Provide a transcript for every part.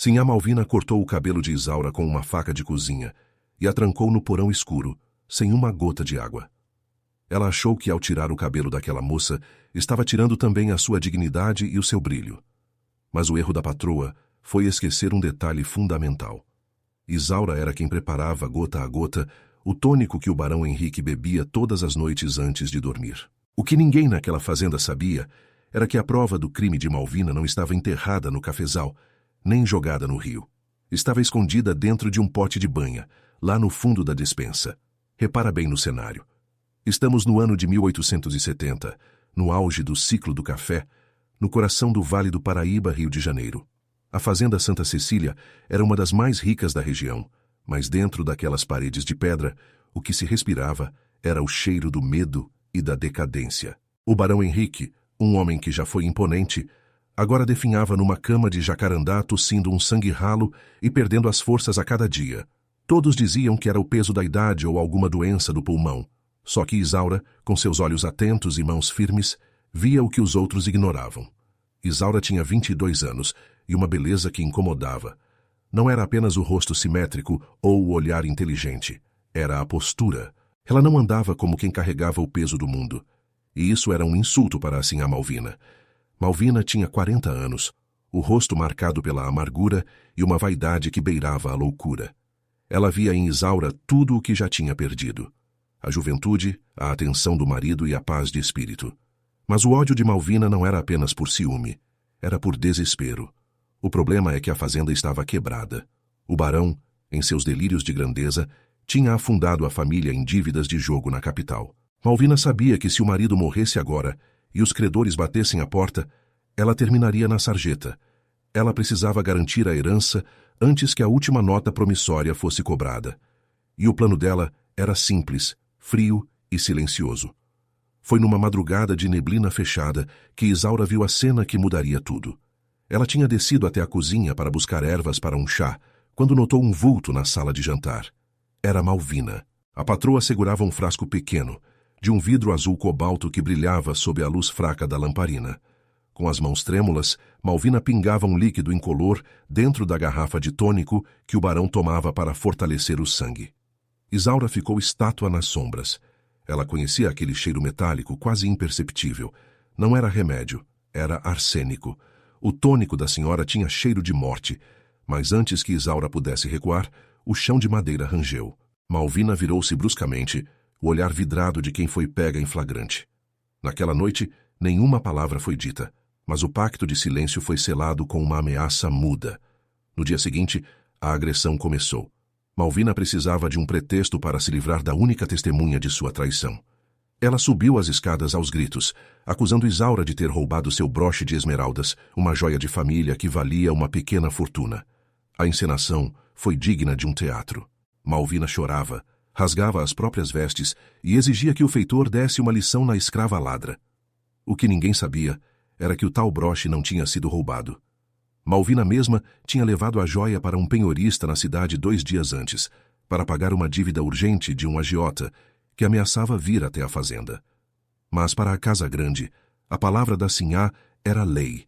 Sinhá Malvina cortou o cabelo de Isaura com uma faca de cozinha e a trancou no porão escuro, sem uma gota de água. Ela achou que, ao tirar o cabelo daquela moça, estava tirando também a sua dignidade e o seu brilho. Mas o erro da patroa foi esquecer um detalhe fundamental. Isaura era quem preparava, gota a gota, o tônico que o barão Henrique bebia todas as noites antes de dormir. O que ninguém naquela fazenda sabia era que a prova do crime de Malvina não estava enterrada no cafezal, nem jogada no rio. Estava escondida dentro de um pote de banha, lá no fundo da despensa. Repara bem no cenário. Estamos no ano de 1870, no auge do ciclo do café, no coração do Vale do Paraíba, Rio de Janeiro. A fazenda Santa Cecília era uma das mais ricas da região, mas dentro daquelas paredes de pedra, o que se respirava era o cheiro do medo e da decadência. O barão Henrique, um homem que já foi imponente, agora definhava numa cama de jacarandá tossindo um sangue ralo e perdendo as forças a cada dia. Todos diziam que era o peso da idade ou alguma doença do pulmão. Só que Isaura, com seus olhos atentos e mãos firmes, via o que os outros ignoravam. Isaura tinha 22 anos e uma beleza que incomodava. Não era apenas o rosto simétrico ou o olhar inteligente. Era a postura. Ela não andava como quem carregava o peso do mundo. E isso era um insulto para a Sinhá Malvina. Malvina tinha 40 anos, o rosto marcado pela amargura e uma vaidade que beirava a loucura. Ela via em Isaura tudo o que já tinha perdido. A juventude, a atenção do marido e a paz de espírito. Mas o ódio de Malvina não era apenas por ciúme, era por desespero. O problema é que a fazenda estava quebrada. O barão, em seus delírios de grandeza, tinha afundado a família em dívidas de jogo na capital. Malvina sabia que se o marido morresse agora e os credores batessem a porta, ela terminaria na sarjeta. Ela precisava garantir a herança antes que a última nota promissória fosse cobrada. E o plano dela era simples, frio e silencioso. Foi numa madrugada de neblina fechada que Isaura viu a cena que mudaria tudo. Ela tinha descido até a cozinha para buscar ervas para um chá, quando notou um vulto na sala de jantar. Era Malvina. A patroa segurava um frasco pequeno, de um vidro azul cobalto que brilhava sob a luz fraca da lamparina. Com as mãos trêmulas, Malvina pingava um líquido incolor dentro da garrafa de tônico que o barão tomava para fortalecer o sangue. Isaura ficou estátua nas sombras. Ela conhecia aquele cheiro metálico quase imperceptível. Não era remédio, era arsênico. O tônico da senhora tinha cheiro de morte, mas antes que Isaura pudesse recuar, o chão de madeira rangeu. Malvina virou-se bruscamente, o olhar vidrado de quem foi pega em flagrante. Naquela noite, nenhuma palavra foi dita, mas o pacto de silêncio foi selado com uma ameaça muda. No dia seguinte, a agressão começou. Malvina precisava de um pretexto para se livrar da única testemunha de sua traição. Ela subiu as escadas aos gritos, acusando Isaura de ter roubado seu broche de esmeraldas, uma joia de família que valia uma pequena fortuna. A encenação foi digna de um teatro. Malvina chorava, rasgava as próprias vestes e exigia que o feitor desse uma lição na escrava ladra. O que ninguém sabia era que o tal broche não tinha sido roubado. Malvina mesma tinha levado a joia para um penhorista na cidade 2 dias antes, para pagar uma dívida urgente de um agiota que ameaçava vir até a fazenda. Mas para a casa grande, a palavra da Sinhá era lei.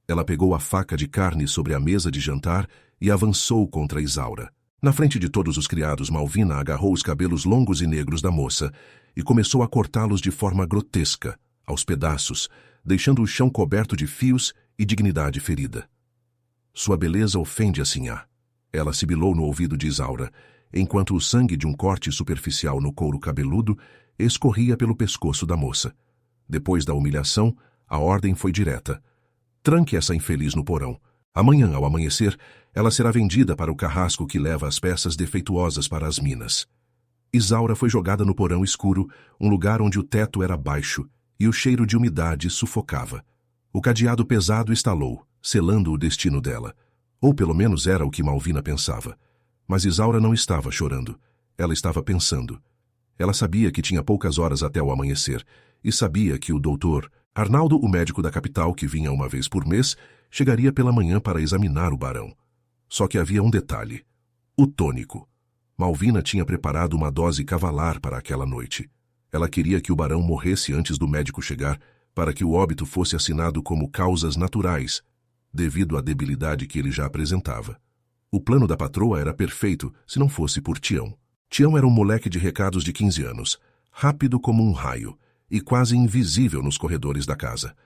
Ela pegou a faca de carne sobre a mesa de jantar e avançou contra Isaura. Na frente de todos os criados, Malvina agarrou os cabelos longos e negros da moça e começou a cortá-los de forma grotesca, aos pedaços, deixando o chão coberto de fios e dignidade ferida. Sua beleza ofende a Sinhá. Ela sibilou no ouvido de Isaura, enquanto o sangue de um corte superficial no couro cabeludo escorria pelo pescoço da moça. Depois da humilhação, a ordem foi direta. Tranque essa infeliz no porão. Amanhã, ao amanhecer, ela será vendida para o carrasco que leva as peças defeituosas para as minas. Isaura foi jogada no porão escuro, um lugar onde o teto era baixo e o cheiro de umidade sufocava. O cadeado pesado estalou, selando o destino dela. Ou pelo menos era o que Malvina pensava. Mas Isaura não estava chorando. Ela estava pensando. Ela sabia que tinha poucas horas até o amanhecer, e sabia que o doutor Arnaldo, o médico da capital que vinha uma vez por mês, chegaria pela manhã para examinar o barão. Só que havia um detalhe. O tônico. Malvina tinha preparado uma dose cavalar para aquela noite. Ela queria que o barão morresse antes do médico chegar, para que o óbito fosse assinado como causas naturais, devido à debilidade que ele já apresentava. O plano da patroa era perfeito se não fosse por Tião. Tião era um moleque de recados de 15 anos, rápido como um raio e quase invisível nos corredores da casa.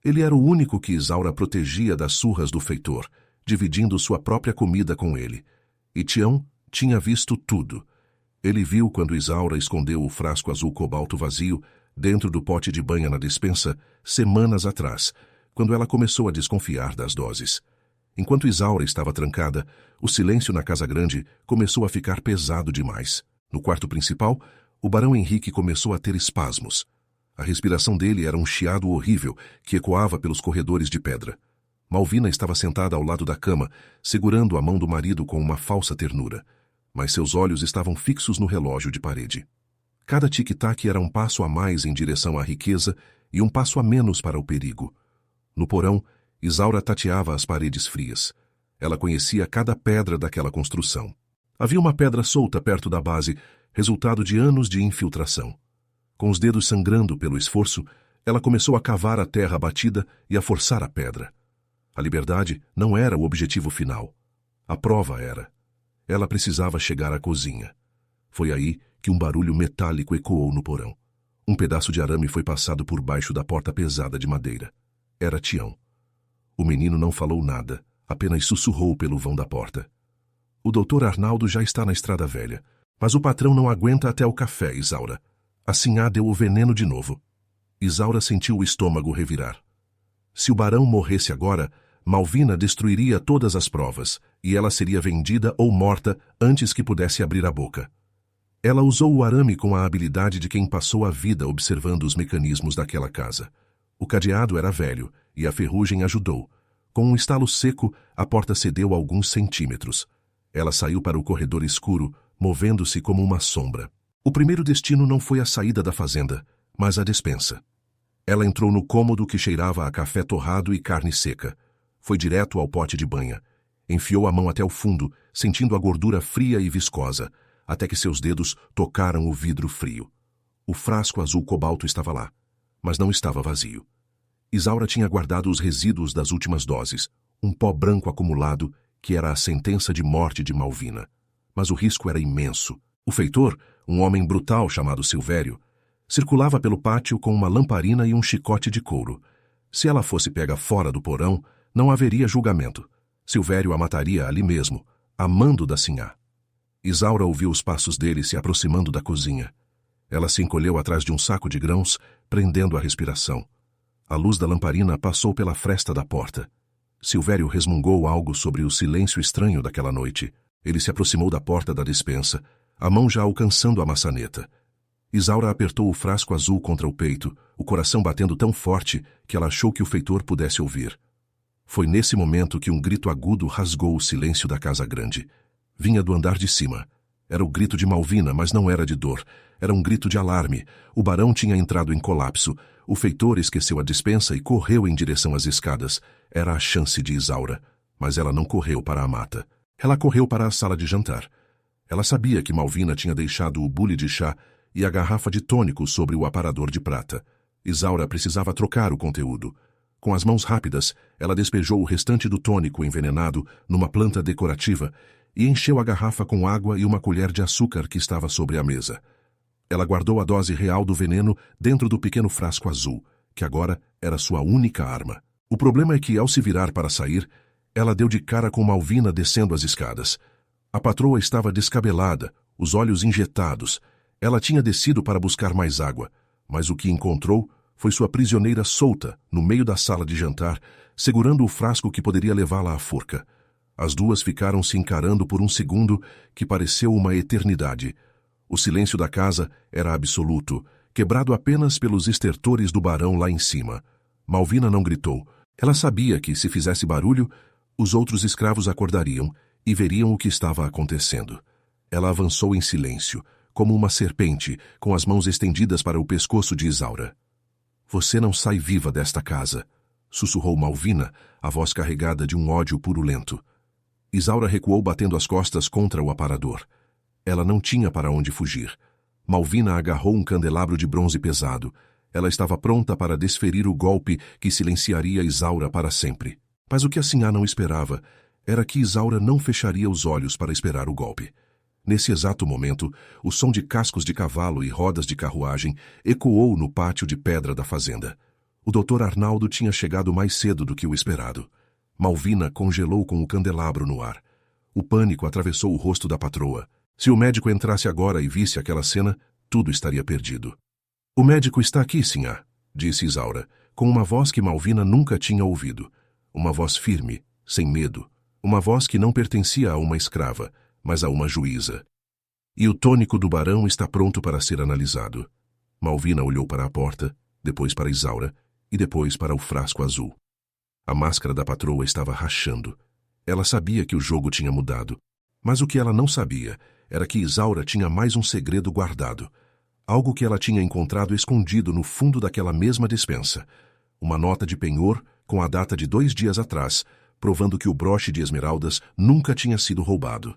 Ele era o único que Isaura protegia das surras do feitor, dividindo sua própria comida com ele. E Tião tinha visto tudo. Ele viu quando Isaura escondeu o frasco azul cobalto vazio dentro do pote de banha na despensa semanas atrás, quando ela começou a desconfiar das doses. Enquanto Isaura estava trancada, o silêncio na casa grande começou a ficar pesado demais. No quarto principal, o barão Henrique começou a ter espasmos. A respiração dele era um chiado horrível que ecoava pelos corredores de pedra. Malvina estava sentada ao lado da cama, segurando a mão do marido com uma falsa ternura, mas seus olhos estavam fixos no relógio de parede. Cada tic-tac era um passo a mais em direção à riqueza e um passo a menos para o perigo. No porão, Isaura tateava as paredes frias. Ela conhecia cada pedra daquela construção. Havia uma pedra solta perto da base, resultado de anos de infiltração. Com os dedos sangrando pelo esforço, ela começou a cavar a terra batida e a forçar a pedra. A liberdade não era o objetivo final. A prova era. Ela precisava chegar à cozinha. Foi aí que um barulho metálico ecoou no porão. Um pedaço de arame foi passado por baixo da porta pesada de madeira. Era Tião. O menino não falou nada, apenas sussurrou pelo vão da porta. O doutor Arnaldo já está na estrada velha, mas o patrão não aguenta até o café, Isaura. A sinhá deu o veneno de novo. Isaura sentiu o estômago revirar. Se o barão morresse agora, Malvina destruiria todas as provas, e ela seria vendida ou morta antes que pudesse abrir a boca. Ela usou o arame com a habilidade de quem passou a vida observando os mecanismos daquela casa. O cadeado era velho, e a ferrugem ajudou. Com um estalo seco, a porta cedeu alguns centímetros. Ela saiu para o corredor escuro, movendo-se como uma sombra. O primeiro destino não foi a saída da fazenda, mas a despensa. Ela entrou no cômodo que cheirava a café torrado e carne seca. Foi direto ao pote de banha. Enfiou a mão até o fundo, sentindo a gordura fria e viscosa, até que seus dedos tocaram o vidro frio. O frasco azul cobalto estava lá, mas não estava vazio. Isaura tinha guardado os resíduos das últimas doses, um pó branco acumulado que era a sentença de morte de Malvina. Mas o risco era imenso. O feitor, um homem brutal chamado Silvério, circulava pelo pátio com uma lamparina e um chicote de couro. Se ela fosse pega fora do porão, não haveria julgamento. Silvério a mataria ali mesmo, a mando da sinhá. Isaura ouviu os passos dele se aproximando da cozinha. Ela se encolheu atrás de um saco de grãos, prendendo a respiração. A luz da lamparina passou pela fresta da porta. Silvério resmungou algo sobre o silêncio estranho daquela noite. Ele se aproximou da porta da despensa, a mão já alcançando a maçaneta. Isaura apertou o frasco azul contra o peito, o coração batendo tão forte que ela achou que o feitor pudesse ouvir. Foi nesse momento que um grito agudo rasgou o silêncio da casa grande. Vinha do andar de cima. Era o grito de Malvina, mas não era de dor. Era um grito de alarme. O barão tinha entrado em colapso. O feitor esqueceu a despensa e correu em direção às escadas. Era a chance de Isaura. Mas ela não correu para a mata. Ela correu para a sala de jantar. Ela sabia que Malvina tinha deixado o bule de chá e a garrafa de tônico sobre o aparador de prata. Isaura precisava trocar o conteúdo. Com as mãos rápidas, ela despejou o restante do tônico envenenado numa planta decorativa e encheu a garrafa com água e uma colher de açúcar que estava sobre a mesa. Ela guardou a dose real do veneno dentro do pequeno frasco azul, que agora era sua única arma. O problema é que, ao se virar para sair, ela deu de cara com Malvina descendo as escadas. A patroa estava descabelada, os olhos injetados. Ela tinha descido para buscar mais água, mas o que encontrou foi sua prisioneira solta, no meio da sala de jantar, segurando o frasco que poderia levá-la à forca. As duas ficaram se encarando por um segundo que pareceu uma eternidade. O silêncio da casa era absoluto, quebrado apenas pelos estertores do barão lá em cima. Malvina não gritou. Ela sabia que, se fizesse barulho, os outros escravos acordariam e veriam o que estava acontecendo. Ela avançou em silêncio, como uma serpente, com as mãos estendidas para o pescoço de Isaura. "Você não sai viva desta casa", sussurrou Malvina, a voz carregada de um ódio purulento. Isaura recuou batendo as costas contra o aparador. Ela não tinha para onde fugir. Malvina agarrou um candelabro de bronze pesado. Ela estava pronta para desferir o golpe que silenciaria Isaura para sempre. Mas o que a sinhá não esperava era que Isaura não fecharia os olhos para esperar o golpe. Nesse exato momento, o som de cascos de cavalo e rodas de carruagem ecoou no pátio de pedra da fazenda. O Dr. Arnaldo tinha chegado mais cedo do que o esperado. Malvina congelou com o candelabro no ar. O pânico atravessou o rosto da patroa. Se o médico entrasse agora e visse aquela cena, tudo estaria perdido. "O médico está aqui, sinhá", disse Isaura, com uma voz que Malvina nunca tinha ouvido. Uma voz firme, sem medo. Uma voz que não pertencia a uma escrava, mas a uma juíza. "E o tônico do barão está pronto para ser analisado." Malvina olhou para a porta, depois para Isaura e depois para o frasco azul. A máscara da patroa estava rachando. Ela sabia que o jogo tinha mudado, mas o que ela não sabia era que Isaura tinha mais um segredo guardado, algo que ela tinha encontrado escondido no fundo daquela mesma despensa. Uma nota de penhor com a data de 2 dias atrás, provando que o broche de esmeraldas nunca tinha sido roubado.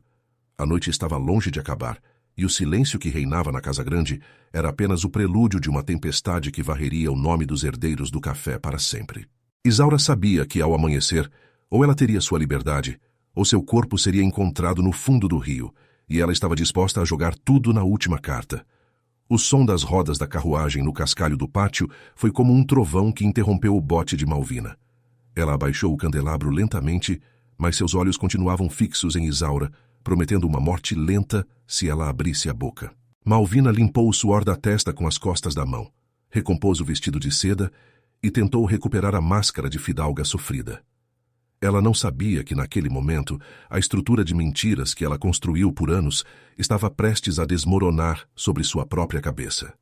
A noite estava longe de acabar, e o silêncio que reinava na Casa Grande era apenas o prelúdio de uma tempestade que varreria o nome dos herdeiros do café para sempre. Isaura sabia que, ao amanhecer, ou ela teria sua liberdade, ou seu corpo seria encontrado no fundo do rio, e ela estava disposta a jogar tudo na última carta. O som das rodas da carruagem no cascalho do pátio foi como um trovão que interrompeu o bote de Malvina. Ela abaixou o candelabro lentamente, mas seus olhos continuavam fixos em Isaura, prometendo uma morte lenta se ela abrisse a boca. Malvina limpou o suor da testa com as costas da mão, recompôs o vestido de seda e tentou recuperar a máscara de fidalga sofrida. Ela não sabia que, naquele momento, a estrutura de mentiras que ela construiu por anos estava prestes a desmoronar sobre sua própria cabeça.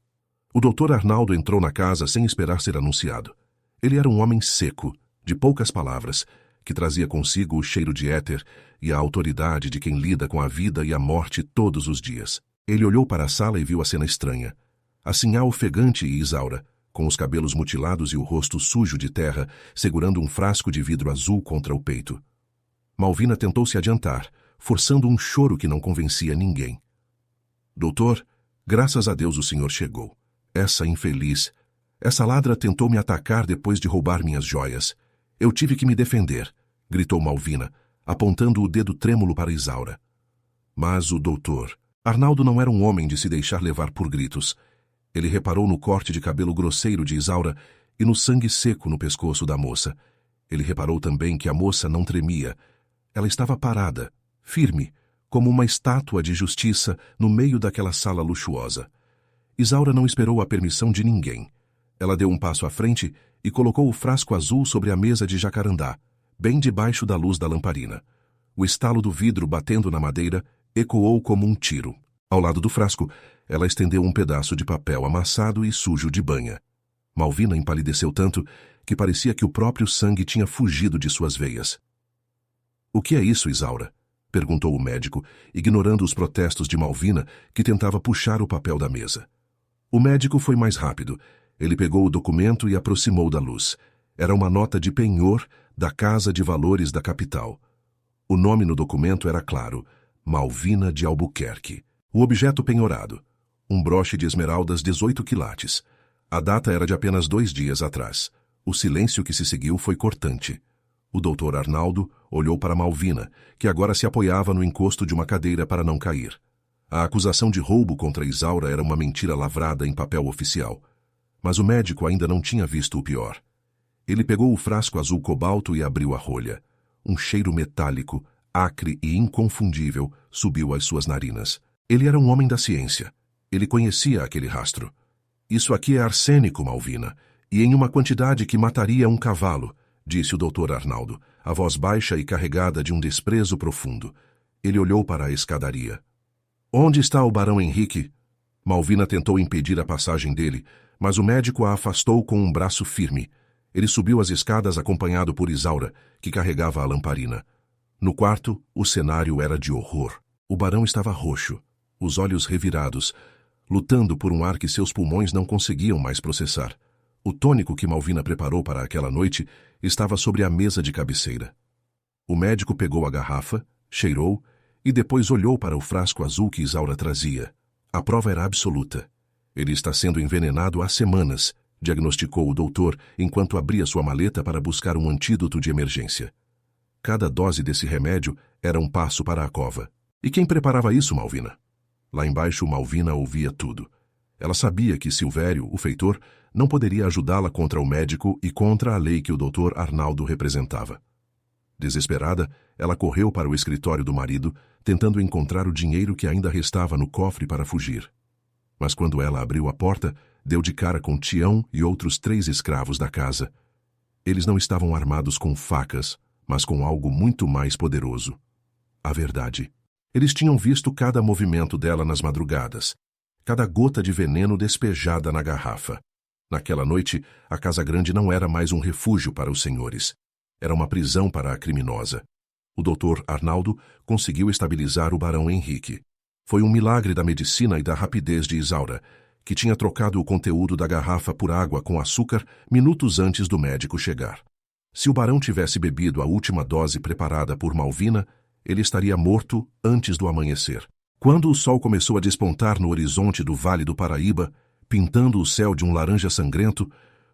O Dr. Arnaldo entrou na casa sem esperar ser anunciado. Ele era um homem seco, de poucas palavras, que trazia consigo o cheiro de éter e a autoridade de quem lida com a vida e a morte todos os dias. Ele olhou para a sala e viu a cena estranha. A sinhá ofegante e Isaura, com os cabelos mutilados e o rosto sujo de terra, segurando um frasco de vidro azul contra o peito. Malvina tentou se adiantar, forçando um choro que não convencia ninguém. "Doutor, graças a Deus o senhor chegou. Essa infeliz, essa ladra tentou me atacar depois de roubar minhas joias. Eu tive que me defender", gritou Malvina, apontando o dedo trêmulo para Isaura. Mas o doutor Arnaldo não era um homem de se deixar levar por gritos. Ele reparou no corte de cabelo grosseiro de Isaura e no sangue seco no pescoço da moça. Ele reparou também que a moça não tremia. Ela estava parada, firme, como uma estátua de justiça no meio daquela sala luxuosa. Isaura não esperou a permissão de ninguém. Ela deu um passo à frente e colocou o frasco azul sobre a mesa de jacarandá, bem debaixo da luz da lamparina. O estalo do vidro batendo na madeira ecoou como um tiro. Ao lado do frasco, ela estendeu um pedaço de papel amassado e sujo de banha. Malvina empalideceu tanto que parecia que o próprio sangue tinha fugido de suas veias. "O que é isso, Isaura?" perguntou o médico, ignorando os protestos de Malvina, que tentava puxar o papel da mesa. O médico foi mais rápido. Ele pegou o documento e aproximou da luz. Era uma nota de penhor da Casa de Valores da capital. O nome no documento era claro: Malvina de Albuquerque. O objeto penhorado: um broche de esmeraldas 18 quilates. A data era de apenas 2 dias atrás. O silêncio que se seguiu foi cortante. O Dr. Arnaldo olhou para Malvina, que agora se apoiava no encosto de uma cadeira para não cair. A acusação de roubo contra Isaura era uma mentira lavrada em papel oficial. Mas o médico ainda não tinha visto o pior. Ele pegou o frasco azul cobalto e abriu a rolha. Um cheiro metálico, acre e inconfundível subiu às suas narinas. Ele era um homem da ciência. Ele conhecia aquele rastro. "Isso aqui é arsênico, Malvina, e em uma quantidade que mataria um cavalo", disse o Dr. Arnaldo, a voz baixa e carregada de um desprezo profundo. Ele olhou para a escadaria. "Onde está o barão Henrique?" Malvina tentou impedir a passagem dele, mas o médico a afastou com um braço firme. Ele subiu as escadas acompanhado por Isaura, que carregava a lamparina. No quarto, o cenário era de horror. O barão estava roxo, os olhos revirados, lutando por um ar que seus pulmões não conseguiam mais processar. O tônico que Malvina preparou para aquela noite estava sobre a mesa de cabeceira. O médico pegou a garrafa, cheirou e depois olhou para o frasco azul que Isaura trazia. A prova era absoluta. "Ele está sendo envenenado há semanas", diagnosticou o doutor enquanto abria sua maleta para buscar um antídoto de emergência. Cada dose desse remédio era um passo para a cova. E quem preparava isso, Malvina? Lá embaixo, Malvina ouvia tudo. Ela sabia que Silvério, o feitor, não poderia ajudá-la contra o médico e contra a lei que o Dr. Arnaldo representava. Desesperada, ela correu para o escritório do marido, tentando encontrar o dinheiro que ainda restava no cofre para fugir. Mas quando ela abriu a porta, deu de cara com Tião e outros 3 escravos da casa. Eles não estavam armados com facas, mas com algo muito mais poderoso: a verdade. Eles tinham visto cada movimento dela nas madrugadas, cada gota de veneno despejada na garrafa. Naquela noite, a Casa Grande não era mais um refúgio para os senhores. Era uma prisão para a criminosa. O Dr. Arnaldo conseguiu estabilizar o barão Henrique. Foi um milagre da medicina e da rapidez de Isaura, que tinha trocado o conteúdo da garrafa por água com açúcar minutos antes do médico chegar. Se o barão tivesse bebido a última dose preparada por Malvina, ele estaria morto antes do amanhecer. Quando o sol começou a despontar no horizonte do Vale do Paraíba, pintando o céu de um laranja sangrento,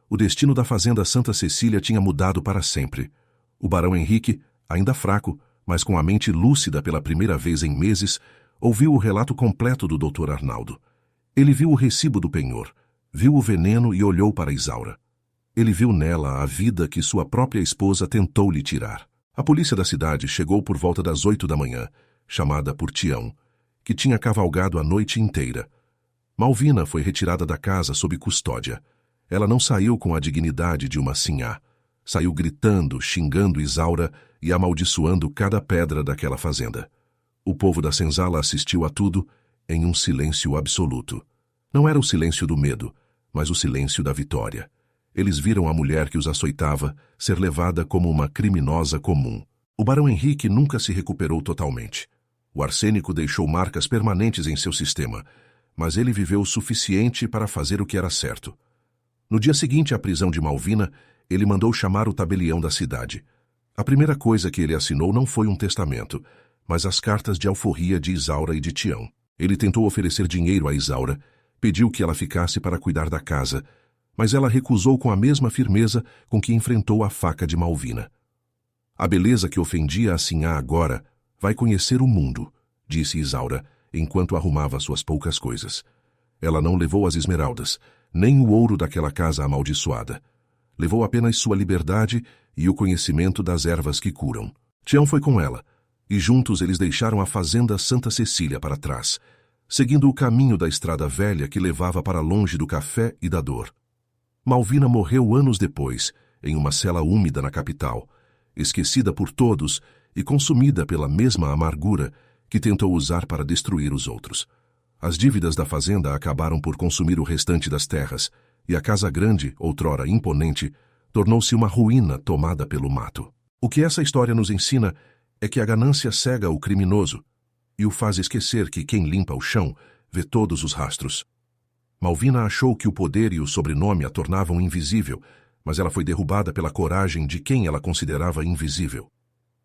o destino da fazenda Santa Cecília tinha mudado para sempre. O barão Henrique, ainda fraco, mas com a mente lúcida pela primeira vez em meses, ouviu o relato completo do Dr. Arnaldo. Ele viu o recibo do penhor, viu o veneno e olhou para Isaura. Ele viu nela a vida que sua própria esposa tentou lhe tirar. A polícia da cidade chegou por volta das 8 da manhã, chamada por Tião, que tinha cavalgado a noite inteira. Malvina foi retirada da casa sob custódia. Ela não saiu com a dignidade de uma sinhá. Saiu gritando, xingando Isaura e amaldiçoando cada pedra daquela fazenda. O povo da senzala assistiu a tudo em um silêncio absoluto. Não era o silêncio do medo, mas o silêncio da vitória. Eles viram a mulher que os açoitava ser levada como uma criminosa comum. O barão Henrique nunca se recuperou totalmente. O arsênico deixou marcas permanentes em seu sistema, mas ele viveu o suficiente para fazer o que era certo. No dia seguinte à prisão de Malvina, ele mandou chamar o tabelião da cidade. A primeira coisa que ele assinou não foi um testamento, mas as cartas de alforria de Isaura e de Tião. Ele tentou oferecer dinheiro a Isaura, pediu que ela ficasse para cuidar da casa, mas ela recusou com a mesma firmeza com que enfrentou a faca de Malvina. A beleza que ofendia a sinhá agora vai conhecer o mundo, disse Isaura, enquanto arrumava suas poucas coisas. Ela não levou as esmeraldas, nem o ouro daquela casa amaldiçoada. Levou apenas sua liberdade e o conhecimento das ervas que curam. Tião foi com ela, e juntos eles deixaram a fazenda Santa Cecília para trás, seguindo o caminho da estrada velha que levava para longe do café e da dor. Malvina morreu anos depois, em uma cela úmida na capital, esquecida por todos e consumida pela mesma amargura que tentou usar para destruir os outros. As dívidas da fazenda acabaram por consumir o restante das terras, e a Casa Grande, outrora imponente, tornou-se uma ruína tomada pelo mato. O que essa história nos ensina é que a ganância cega o criminoso e o faz esquecer que quem limpa o chão vê todos os rastros. Malvina achou que o poder e o sobrenome a tornavam invisível, mas ela foi derrubada pela coragem de quem ela considerava invisível.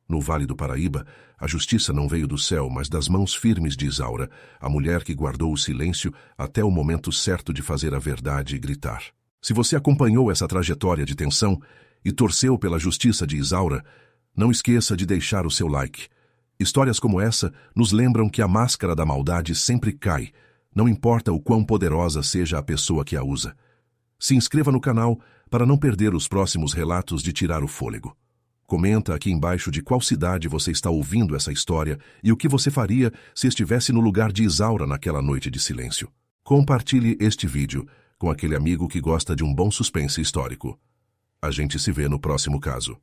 No Vale do Paraíba, a justiça não veio do céu, mas das mãos firmes de Isaura, a mulher que guardou o silêncio até o momento certo de fazer a verdade gritar. Se você acompanhou essa trajetória de tensão e torceu pela justiça de Isaura, não esqueça de deixar o seu like. Histórias como essa nos lembram que a máscara da maldade sempre cai, não importa o quão poderosa seja a pessoa que a usa. Se inscreva no canal para não perder os próximos relatos de tirar o fôlego. Comenta aqui embaixo de qual cidade você está ouvindo essa história e o que você faria se estivesse no lugar de Isaura naquela noite de silêncio. Compartilhe este vídeo com aquele amigo que gosta de um bom suspense histórico. A gente se vê no próximo caso.